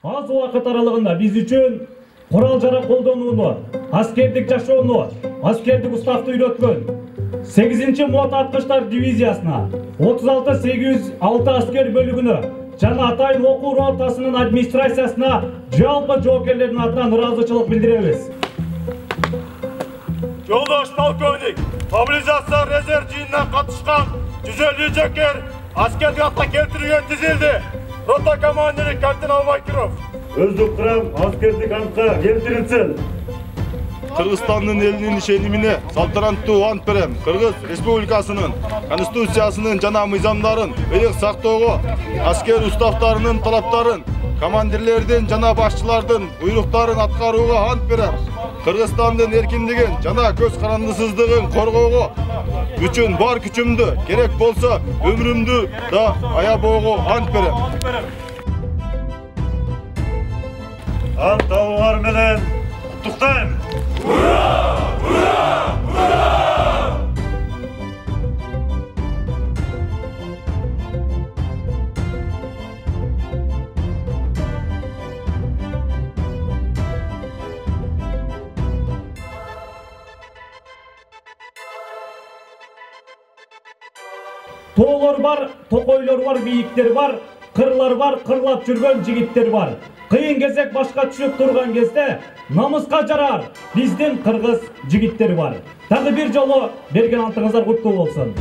Аз убакыт аралыгында биз үчүн курал жарак колдонууну, аскердик жашоону, аскердик уставды үйрөткөн 8-чи мот аткычтар дивизиясына, 36-806 аскер бөлүгүнө жана атайын окуу ротасынын администрациясына жалпы жоокерлердин атынан ыраазычылык билдиребиз. Жолдош полковник, мобилизация резерв жыйынына катышкан 150 жокер аскердик атка келтирилген тизилди. Рота командири капитан Албайкиров. Өздүк курам аскердик антка келтирилсин. Кыргызстандын элинин ишенимине салтанаттуу ант берем. Кыргыз Республикасынын Конституциясынын жана мыйзамдарын бейик сактоого, аскер уставдарынын талаптарын, командирлердин жана башчылардын буйруктарын аткарууга ант берем. Кыргызстандын эркиндигин жана көз карандысыздыгын коргоого үчүн бар күчүмдү, керек болсо өмүрүмдү да аябоого ант берем. Ант алууңар менен куттуктайм. Ура! Ура! Ура! Тоолор бар, токойлор бар, бийиктер бар, кырлар бар, кырлап жүргөн жигиттер бар. Кыйын кезек башка түшүп турган кезде намыска жарар биздин кыргыз жигиттери бар. Дагы бир жолу берген антыңыздар куттуу болсун.